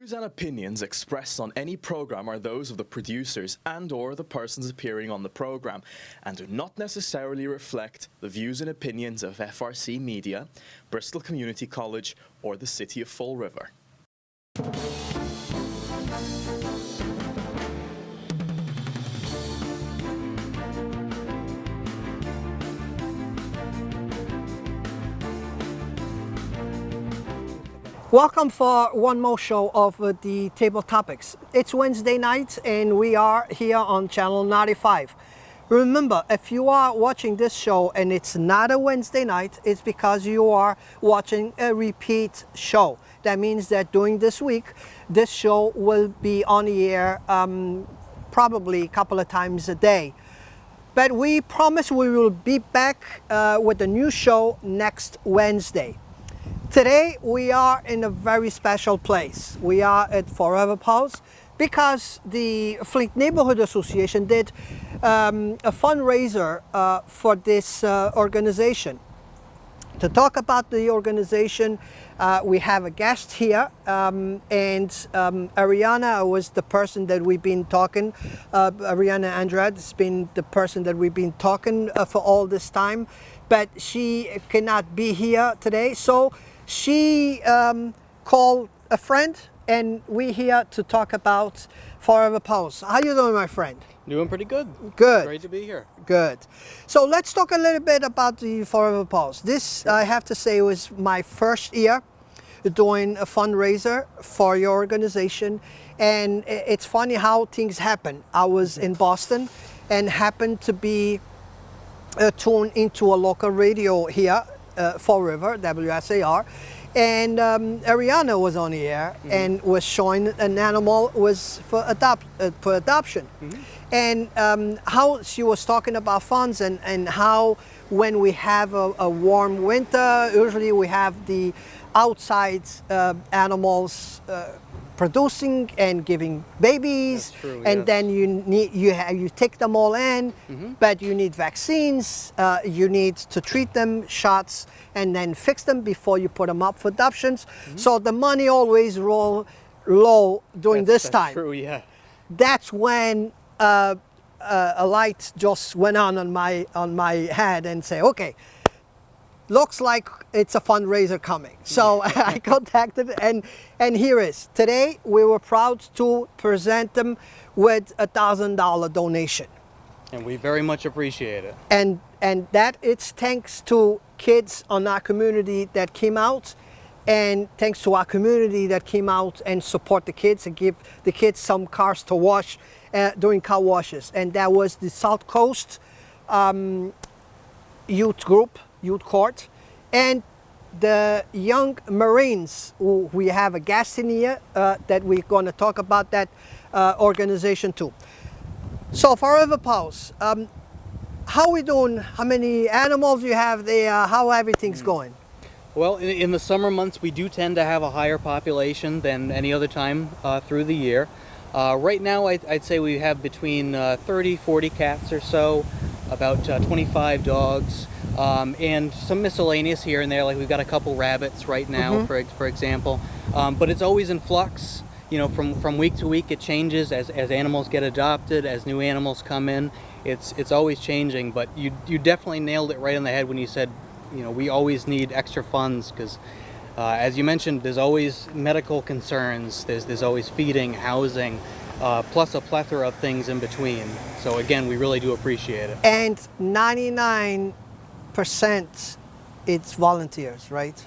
Views and opinions expressed on any program are those of the producers and/or the persons appearing on the program and do not necessarily reflect the views and opinions of FRC Media, Bristol Community College, or the City of Fall River. Welcome for one more show of the Table Topics. It's Wednesday night and we are here on Channel 95. Remember, if you are watching this show and it's not a Wednesday night, it's because you are watching a repeat show. That means that during this week, this show will be on the air probably a couple of times a day. But we promise we will be back with a new show next Wednesday. Today we are in a very special place. We are at Forever Paws because the Fleet Neighborhood Association did a fundraiser for this organization. To talk about the organization, we have a guest here, and Ariana was the person that we've been talking. Ariana Andrade has been the person that we've been talking for all this time, but she cannot be here today, so she called a friend, and we're here to talk about Forever Paws. How you doing, my friend? Doing pretty good. Good. Great to be here. Good. So let's talk a little bit about the Forever Paws. This, I have to say, was my first year doing a fundraiser for your organization, and it's funny how things happen. I was in Boston and happened to be tuned into a local radio here, Fall River, WSAR, and Ariana was on the air and was showing an animal was for adoption. And how she was talking about funds and how when we have a warm winter, usually we have the outside animals producing and giving babies. That's true, and yes. then you take them all in, but you need vaccines, you need to treat them, shots, and then fix them before you put them up for adoptions. So the money always roll low during this That's time. true, yeah. That's when a light just went on my head and say, okay, looks like it's a fundraiser coming. So I contacted, and here is. Today we were proud to present them with a $1,000 donation. And we very much appreciate it. And that it's thanks to kids on our community that came out, and thanks to our community that came out and support the kids and give the kids some cars to wash during car washes. And that was the South Coast youth group, youth court, and the young Marines, who we have a guest in here that we're going to talk about that organization too. So Forever Paws, how we doing? How many animals you have there? How everything's going? Well, in the summer months, we do tend to have a higher population than any other time through the year. Right now, I'd say we have between 30, 40 cats or so, about 25 dogs, and some miscellaneous here and there, like we've got a couple rabbits right now, for example. But it's always in flux. You know, from week to week it changes as animals get adopted, as new animals come in. It's always changing, but you definitely nailed it right on the head when you said, you know, we always need extra funds because, as you mentioned, there's always medical concerns, there's always feeding, housing, plus a plethora of things in between. So again, we really do appreciate it. And 99% it's volunteers, right?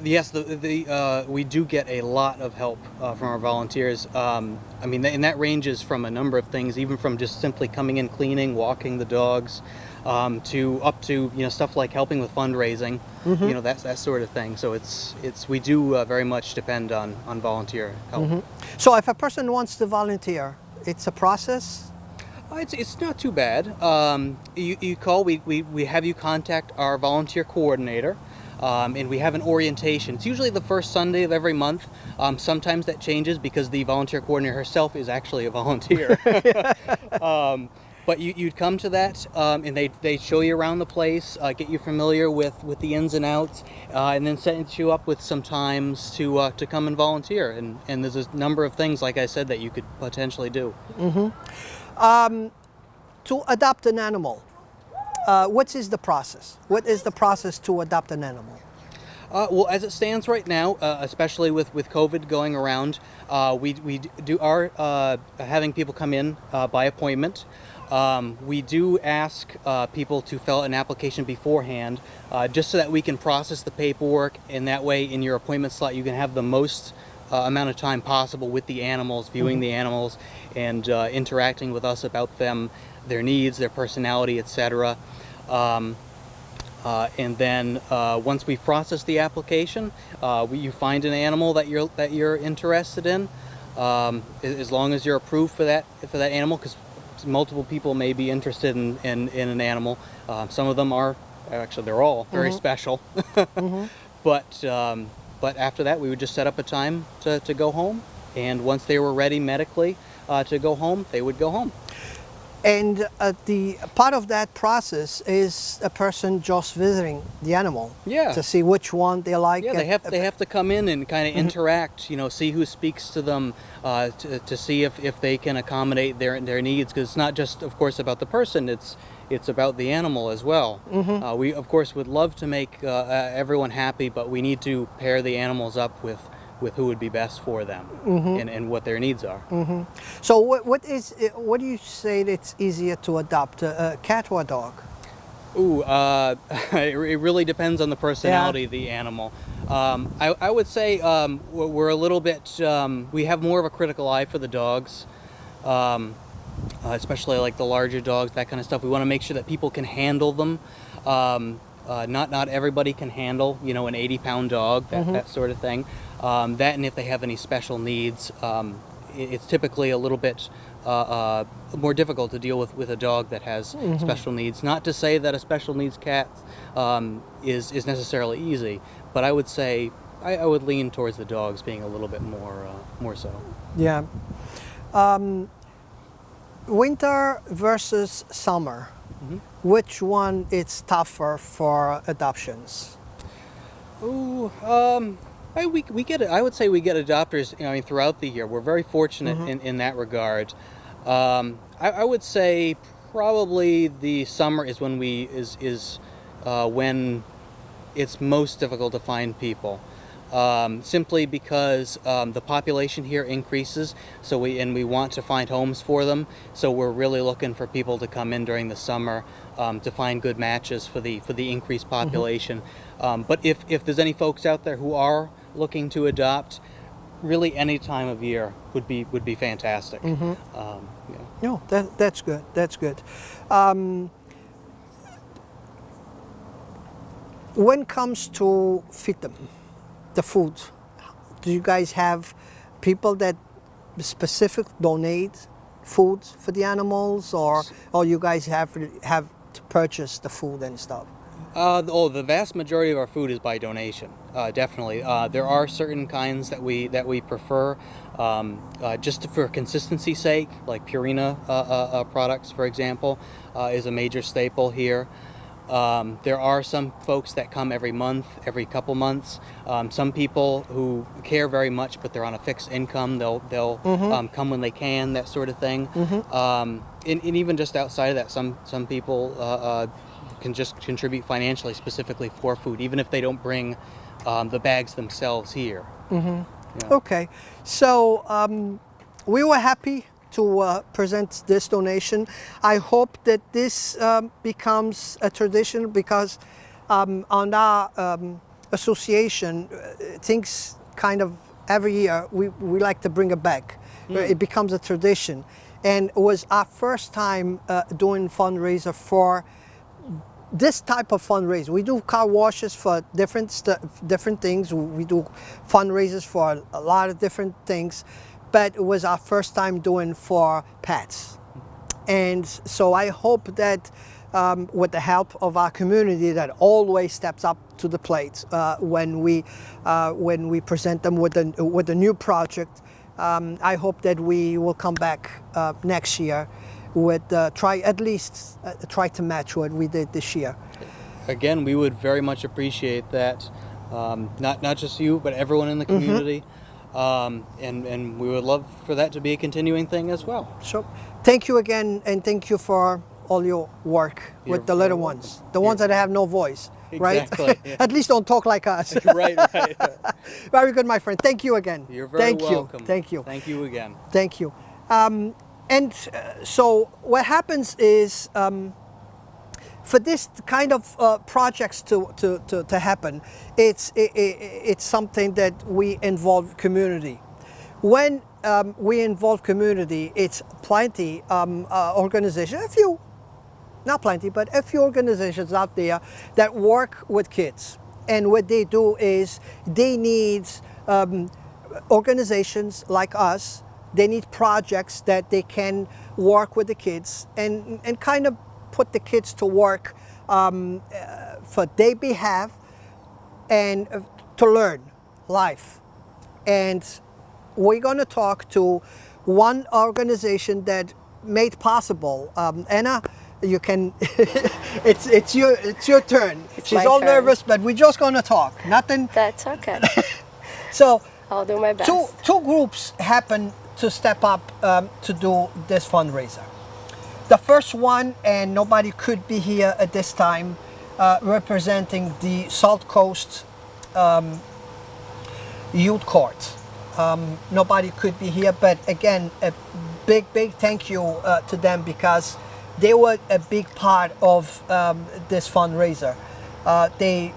Yes, we do get a lot of help from our volunteers. I mean, and that ranges from a number of things, even from just simply coming in, cleaning, walking the dogs, to up to stuff like helping with fundraising, that sort of thing. So we do very much depend on volunteer help. So if a person wants to volunteer, it's a process? It's not too bad. You call, we have you contact our volunteer coordinator. And we have an orientation. It's usually the first Sunday of every month. Sometimes that changes because the volunteer coordinator herself is actually a volunteer. But you'd come to that, and they show you around the place, get you familiar with the ins and outs, and then set you up with some times to come and volunteer. And there's a number of things, like I said, that you could potentially do. To adopt an animal, what is the process? What is the process to adopt an animal? Well, as it stands right now, especially with COVID going around, we are having people come in by appointment. We do ask people to fill out an application beforehand, just so that we can process the paperwork, and that way in your appointment slot you can have the most amount of time possible with the animals, viewing the animals, and interacting with us about them, their needs, their personality, etc. And then once we process the application, you find an animal that you're interested in, as long as you're approved for that animal, because multiple people may be interested in an animal. Some of them are, actually they're all very special. But after that, we would just set up a time to go home, and once they were ready medically to go home, they would go home. And the part of that process is a person just visiting the animal, Yeah. to see which one they like. Yeah, they have to come in and kind of interact, see who speaks to them, to see if they can accommodate their needs, because it's not just, of course, about the person, it's about the animal as well. We, of course, would love to make everyone happy, but we need to pair the animals up with who would be best for them, and what their needs are. So what do you say that's easier to adopt, a cat or a dog? Ooh, it really depends on the personality of the animal. I would say we're a little bit, we have more of a critical eye for the dogs, especially like the larger dogs, that kind of stuff. We want to make sure that people can handle them. Not everybody can handle, an 80-pound dog, that sort of thing. That, and if they have any special needs, it's typically a little bit more difficult to deal with a dog that has special needs. Not to say that a special needs cat is necessarily easy, but I would say I would lean towards the dogs being a little bit more so. Yeah. Winter versus summer. Which one is tougher for adoptions? Ooh, we get it. I would say we get adopters, throughout the year. We're very fortunate in that regard. I would say probably the summer is when when it's most difficult to find people. Simply because the population here increases, so we want to find homes for them. So we're really looking for people to come in during the summer to find good matches for the increased population. But if there's any folks out there who are looking to adopt, really any time of year would be fantastic. Yeah. No, that's good. That's good. When it comes to feed them, the food, do you guys have people that specific donate food for the animals, or you guys have to purchase the food and stuff? The vast majority of our food is by donation. Definitely, there are certain kinds that we prefer, just for consistency's sake, like Purina products, for example, is a major staple here. There are some folks that come every month, every couple months. Some people who care very much, but they're on a fixed income. They'll come when they can, that sort of thing. And even just outside of that, some people can just contribute financially, specifically for food, even if they don't bring the bags themselves here. Yeah. Okay, so we were happy to present this donation. I hope that this becomes a tradition, because on our association, things kind of every year we like to bring it back. It becomes a tradition, and it was our first time doing fundraiser for this type of fundraiser. We do car washes for different things. We do fundraisers for a lot of different things, but it was our first time doing for pets. And so I hope that with the help of our community that always steps up to the plate when we present them with a new project, I hope that we will come back next year would try to match what we did this year. Again, we would very much appreciate that. Not just you, but everyone in the community. And we would love for that to be a continuing thing as well. So thank you again, and thank you for all your work You're with the little very ones, the ones that have no voice, right? Exactly, yeah. At least don't talk like us. Right. Very good, my friend. Thank you again. You're very Thank welcome. you. Thank you. Thank you again. Thank you. So what happens is, for this kind of projects to happen, it's something that we involve community. When we involve community, it's plenty organizations, not plenty, but a few organizations out there that work with kids. And what they do is they need organizations like us. They need projects that they can work with the kids and kind of put the kids to work for their behalf and to learn life. And we're going to talk to one organization that made possible. Anna, you can. it's your turn. It's She's my all turn. nervous, but we're just going to talk. Nothing. That's okay. So I'll do my best. two groups happen to step up to do this fundraiser. The first one, and nobody could be here at this time, representing the Salt Coast Youth Court. Nobody could be here, but again, a big thank you to them, because they were a big part of this fundraiser. They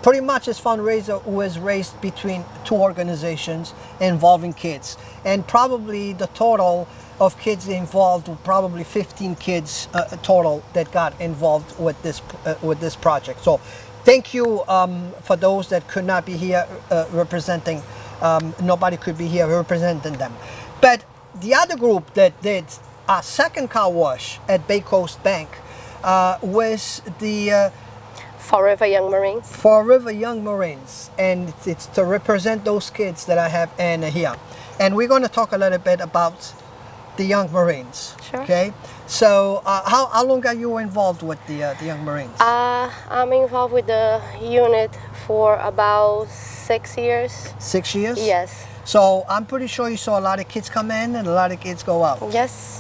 pretty much, this fundraiser was raised between two organizations involving kids, and probably the total of kids involved were probably 15 kids total that got involved with this project. So thank you for those that could not be here representing. Nobody could be here representing them. But the other group that did a second car wash at Bay Coast Bank was the Forever Young Marines. Forever Young Marines, and it's to represent those kids that I have Anna here. And we're going to talk a little bit about the Young Marines. Sure. Okay. So how long are you involved with the Young Marines? I'm involved with the unit for about 6 years. 6 years? Yes. So I'm pretty sure you saw a lot of kids come in and a lot of kids go out. Yes.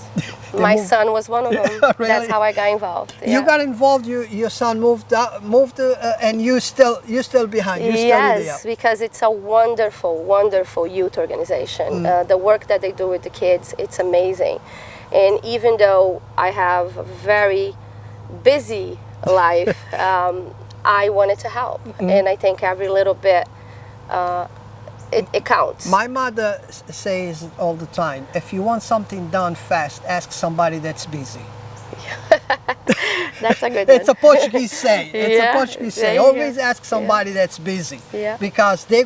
They My moved- son was one of them. Really? That's how I got involved. You Yeah. got involved. Your son moved and you still behind. You still Yes, there. because it's a wonderful youth organization. The work that they do with the kids, it's amazing. And even though I have a very busy life, I wanted to help. And I think every little bit, it counts. My mother says all the time, if you want something done fast, ask somebody that's busy. That's a good one. It's a Portuguese say. It's Yeah, a Portuguese there say. you Always go. ask somebody that's busy. Yeah. Because they're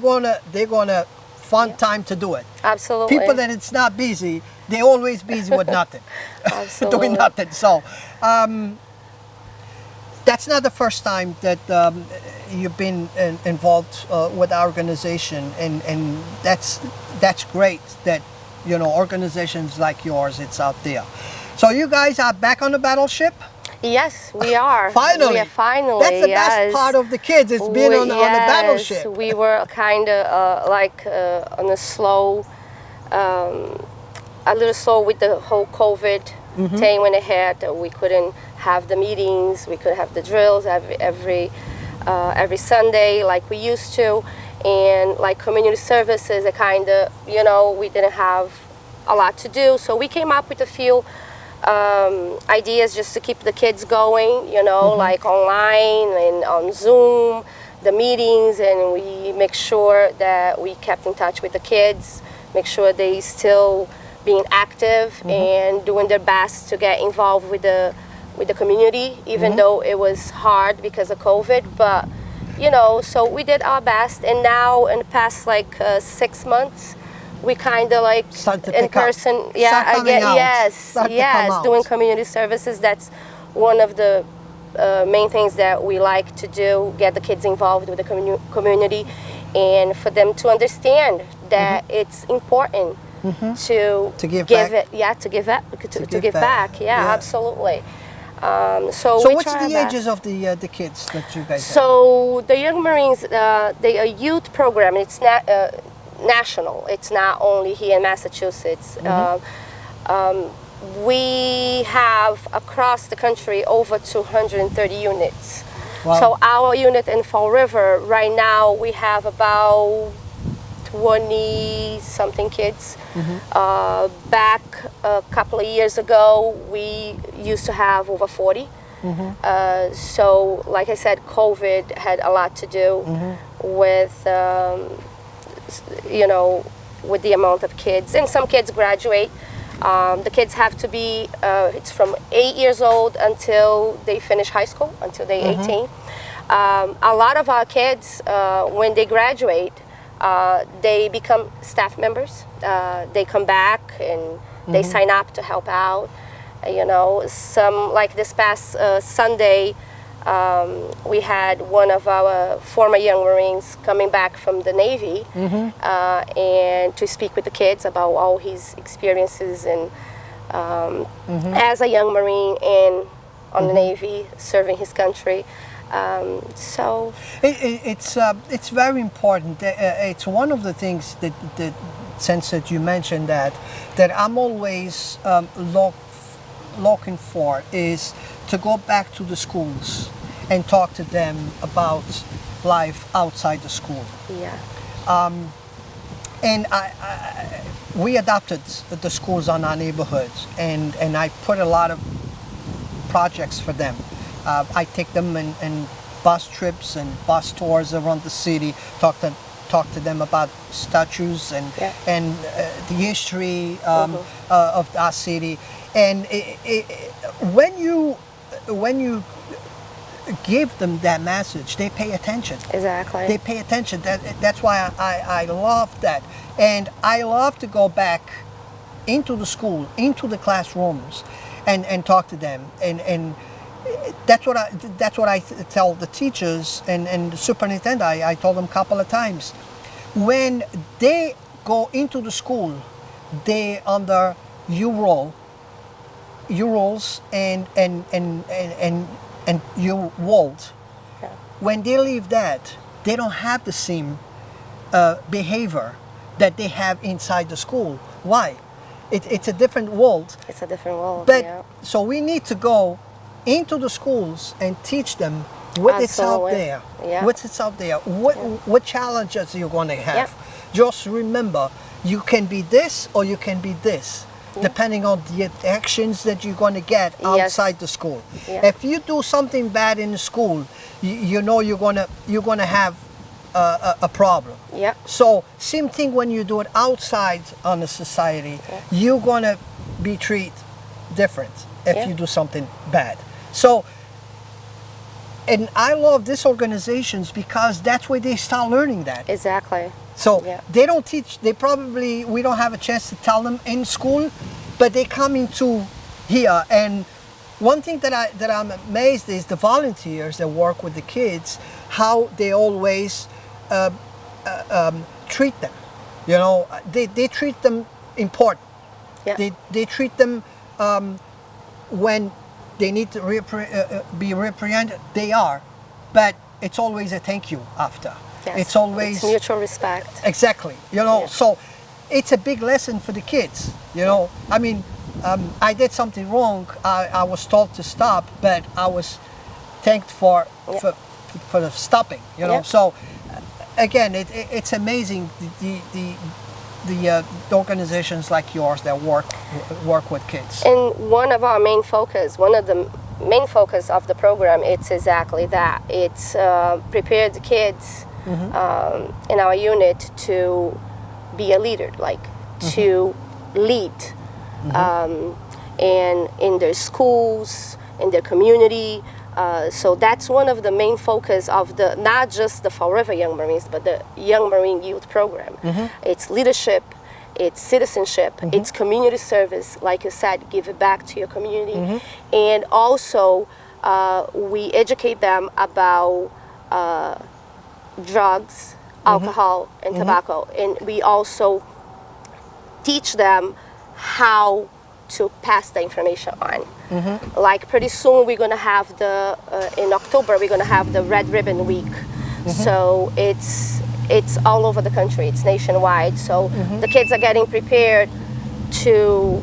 gonna find time to do it. Absolutely. People that it's not busy, they're always busy with nothing. Absolutely. Doing nothing. So that's not the first time that you've been involved with our organization, and that's great that organizations like yours, it's out there. So you guys are back on the battleship. Yes, we are. Finally. We are finally. That's the yes. best part of the kids. It's being on the battleship. We were kind of on a slow, a little slow with the whole COVID thing when it hit. We couldn't have the meetings. We couldn't have the drills every Sunday like we used to, and like community services. It kind of we didn't have a lot to do. So we came up with a few ideas just to keep the kids going, like online and on Zoom, the meetings, and we make sure that we kept in touch with the kids, make sure they still being active and doing their best to get involved with the community, even though it was hard because of COVID. But so we did our best, and now in the past 6 months, we kind of Start to in pick up. person, Start coming out. Start to come out. doing community services. That's one of the main things that we like to do, get the kids involved with the community, and for them to understand that it's important To give back. it, yeah, to give it, to give back. Yeah, Yeah. absolutely. So we what's try the our best. ages of the kids that you guys have? So the Young Marines, they a youth program. It's not national. It's not only here in Massachusetts. We have across the country over 230 units. Wow. So our unit in Fall River right now we have about 20 something kids. Back a couple of years ago, we used to have over 40. So, like I said, COVID had a lot to do with, you know, with the amount of kids. And some kids graduate. The kids have to be, it's from 8 years old until they finish high school, until they're 18. A lot of our kids, when they graduate, they become staff members. They come back and they sign up to help out. You know, some, like this past Sunday, we had one of our former young Marines coming back from the Navy and to speak with the kids about all his experiences and as a young Marine and on the Navy, serving his country. So It's very important. It's one of the things that since that you mentioned that I'm always looking for is to go back to the schools and talk to them about life outside the school. yeah, And we adopted the schools on our neighborhoods, and I put a lot of projects for them. I take them in bus trips and bus tours around the city, talk to them about statues and the history of our city. And when you give them that message, they pay attention. exactly. They pay attention. That's why I love that. And I love to go back into the school, into the classrooms, and talk to them. And that's what I tell the teachers and the superintendent. I told them a couple of times. When they go into the school, they under your rules and your world. Yeah. When they leave that, they don't have the same behavior that they have inside the school. Why? It's a different world. It's a different world. But yeah. so we need to go into the schools and teach them what is out Absolutely. there. Yeah. What's out there? What challenges you're going to have? Yeah. Just remember, you can be this or you can be this, depending on the actions that you're going to get Yes. outside the school. Yeah. If you do something bad in the school, you know you're gonna have a problem. Yeah. So same thing when you do it outside on the society, you're gonna be treated different if Yeah. you do something bad. So, and I love these organizations because that's where they start learning that. Exactly. So Yeah. they don't teach. We don't have a chance to tell them in school, but they come into here. And one thing that I'm amazed is the volunteers that work with the kids, how they always treat them. You know, they treat them important. Yeah. They treat them when they need to be reprimanded. They are, but it's always a thank you after. Yes. It's always It's mutual respect. exactly. You know, Yeah. so it's a big lesson for the kids. You know, I mean, I did something wrong. I was told to stop, but I was thanked for the stopping. You know, Yeah. so again, it's amazing the organizations like yours that work with kids. And one of the main focus of the program, it's exactly that. It's prepare the kids in our unit to be a leader, like to lead, and in their schools, in their community. So that's one of the main focus of not just the Fall River Young Marines, but the Young Marine Youth Program. It's leadership, it's citizenship, it's community service, like you said, give it back to your community. And also, we educate them about drugs, alcohol, and tobacco. And we also teach them how to pass the information on. Like pretty soon we're gonna have in October we're gonna have the Red Ribbon Week. So it's all over the country, it's nationwide. So the kids are getting prepared to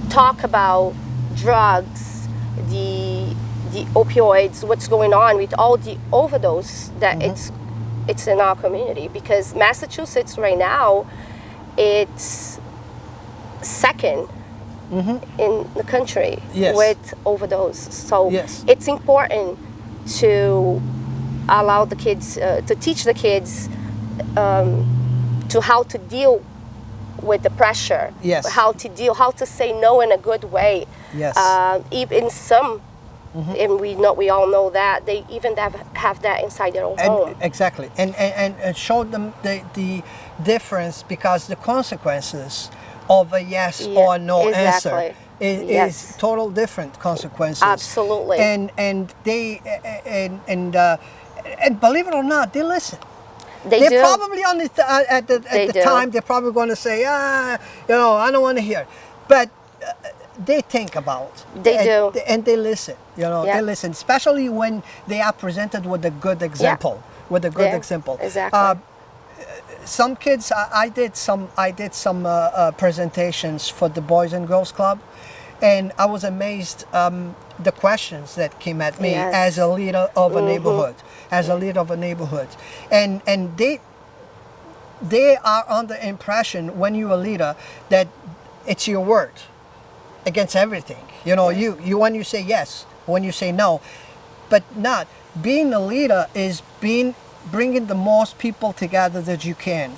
talk about drugs, the opioids, what's going on with all the overdose that it's in our community, because Massachusetts right now, it's second in the country with overdose. So it's important to allow the kids, to teach the kids to how to deal with the pressure, how to say no in a good way. Even some, and we all know that they even have that inside their own home. Exactly, and show them the difference, because the consequences of a yes or no answer is total different consequences. Absolutely. And they and believe it or not, they listen. They do. Probably on the at the time they're probably going to say, I don't want to hear, but they think about. They do, and they listen. They listen, especially when they are presented with a good example. With a good example. Exactly. Some kids, I did some presentations for the Boys and Girls Club, and I was amazed the questions that came at me as a leader of a neighborhood, and they are under impression when you're a leader that it's your word against everything. You when you say yes, when you say no, but not being a leader is bringing the most people together that you can.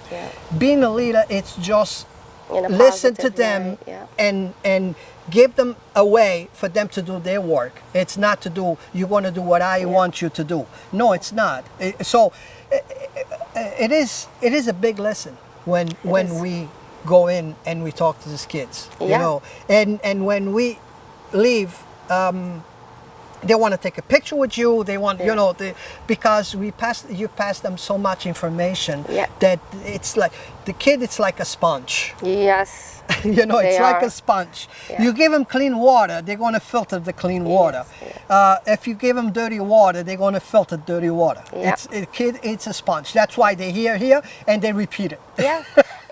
Being a leader, it's just listen to them and give them a way for them to do their work. It's not to do, you're going to do what I want you to do. No, it's not. So it is a big lesson when we go in and we talk to these kids. And when we leave, they want to take a picture with you. They want, because you pass them so much information that it's like the kid. It's like a sponge. Yes. It's like a sponge. You give them clean water, they're going to filter the clean water. If you give them dirty water, they're going to filter dirty water. It's a sponge. That's why they hear here and they repeat it.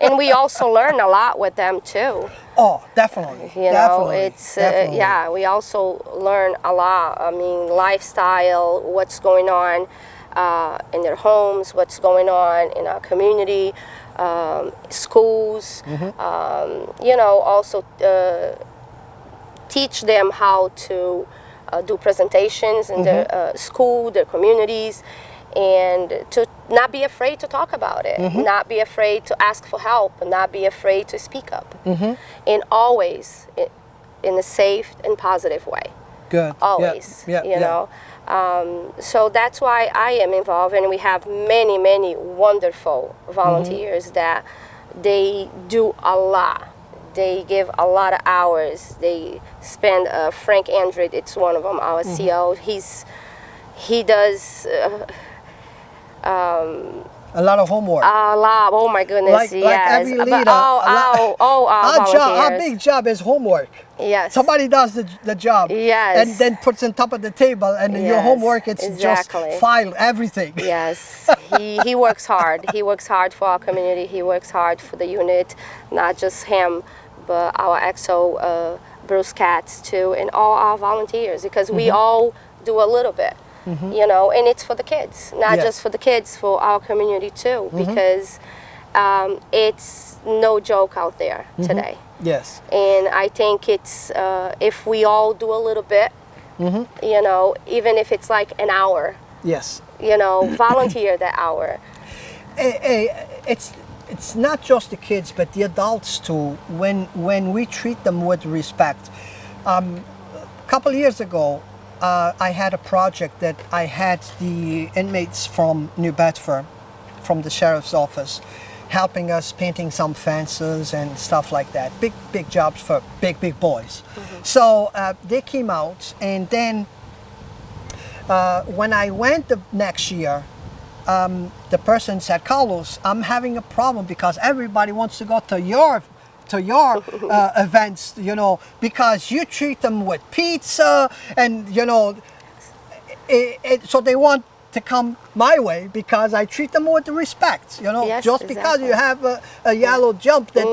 And we also learn a lot with them too. Oh, definitely. Definitely. We also learn a lot. I mean, lifestyle, what's going on in their homes, what's going on in our community, schools. Also teach them how to do presentations in their school, their communities, and to not be afraid to talk about it, not be afraid to ask for help, and not be afraid to speak up, and always in a safe and positive way. Good. Always, so that's why I am involved, and we have many, many wonderful volunteers that they do a lot. They give a lot of hours. They spend, Frank Andrid, it's one of them, our CEO, he does a lot of homework. A lot. Oh my goodness. Like every leader. Our big job is homework. Yes. Somebody does the job. Yes. And then puts on top of the table, and your homework, it's just file everything. Yes. He works hard. He works hard for our community. He works hard for the unit, not just him, but our EXO, Bruce Katz too, and all our volunteers, because we all do a little bit. And it's for the kids, not just for the kids, for our community too, because it's no joke out there today. Yes. And I think it's, if we all do a little bit, even if it's like an hour, volunteer that hour. It's not just the kids, but the adults too, when we treat them with respect. A couple of years ago, I had a project that I had the inmates from New Bedford, from the sheriff's office, helping us painting some fences and stuff like that. Big jobs for big boys. So they came out, and then when I went the next year, the person said, Carlos, I'm having a problem because everybody wants to go to your events, you know, because you treat them with pizza and, you know, so they want to come my way because I treat them with respect, you know. Yes, just because you exactly. have a yellow jump, that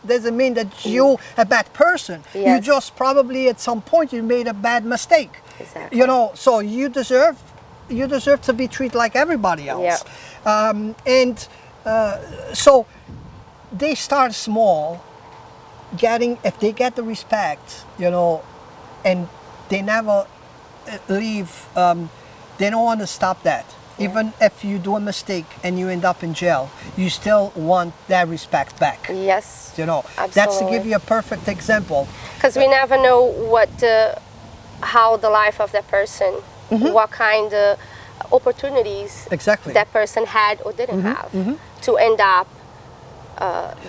doesn't mean that you a bad person. You Yes. just probably at some point you made a bad mistake. Exactly. You know, so you deserve to be treated like everybody else. So they start small, if they get the respect, you know, and they never leave. They don't want to stop that. Even if you do a mistake and you end up in jail, you still want that respect back. Yes. You know, Absolutely. that's to give you a perfect example. Because we never know how the life of that person, what kind of opportunities Exactly. that person had or didn't have to end up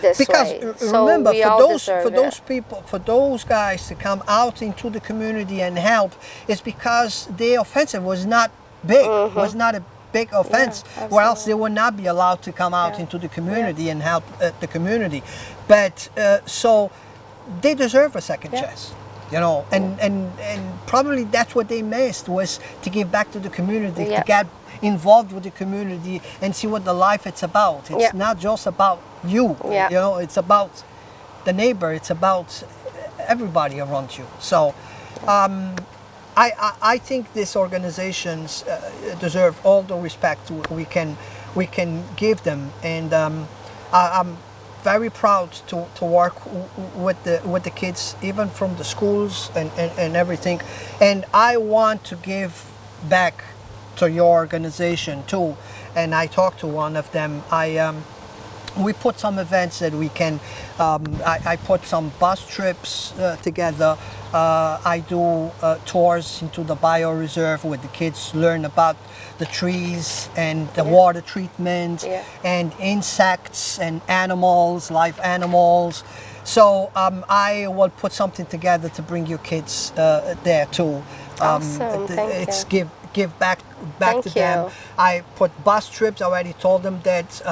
this Because way. So remember, we for all those deserve it. people, for those guys to come out into the community and help, is because the offensive was not big, was not a big offense, or else they would not be allowed to come out into the community and help the community. But so they deserve a second chance. You know, and probably that's what they missed, was to give back to the community, to get involved with the community and see what the life it's about. It's not just about you. Yeah. You know, it's about the neighbor. It's about everybody around you. So, I think these organizations deserve all the respect we can give them, and I'm very proud to work with the kids, even from the schools and everything. And I want to give back to your organization too. And I talked to one of them. We put some events that we can. I put some bus trips together. I do tours into the bioreserve where the kids learn about the trees and the water treatment and insects and animals, live animals. So I will put something together to bring your kids there too. Awesome. Thank it's you. give back Thank to them. you. I put bus trips. I already told them that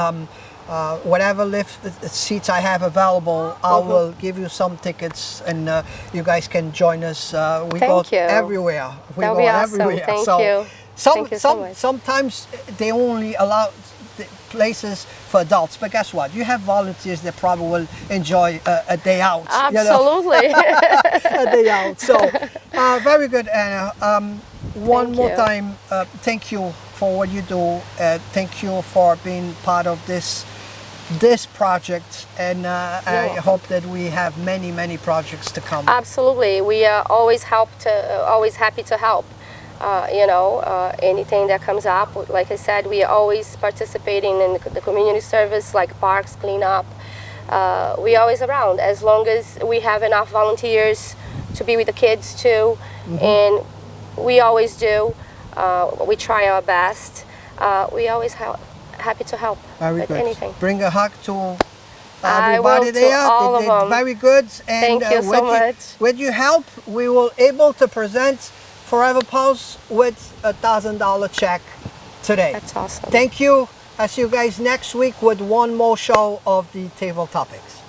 whatever lift seats I have available, I will give you some tickets, and you guys can join us. We go Thank you. everywhere. We That'll go be awesome. everywhere. Thank so you. Some, Thank you so much. sometimes they only allow the places for adults, but guess what? You have volunteers that probably will enjoy a day out. You know? Absolutely. A day out. So very good, Anna. One Thank more you. time, thank you for what you do. Thank you for being part of this project, and I hope that we have many projects to come. Absolutely. We are always happy to help. Anything that comes up. Like I said, we are always participating in the community service, like parks cleanup. We are always around as long as we have enough volunteers to be with the kids too, and we always do. We try our best. We always happy to help Very with good. anything. Bring a hug to I everybody will to there. all They of did them. very good. And Thank you so much. With your help, we will able to present Forever Pulse with $1,000 check today. That's awesome. Thank you. I'll see you guys next week with one more show of the Table Topics.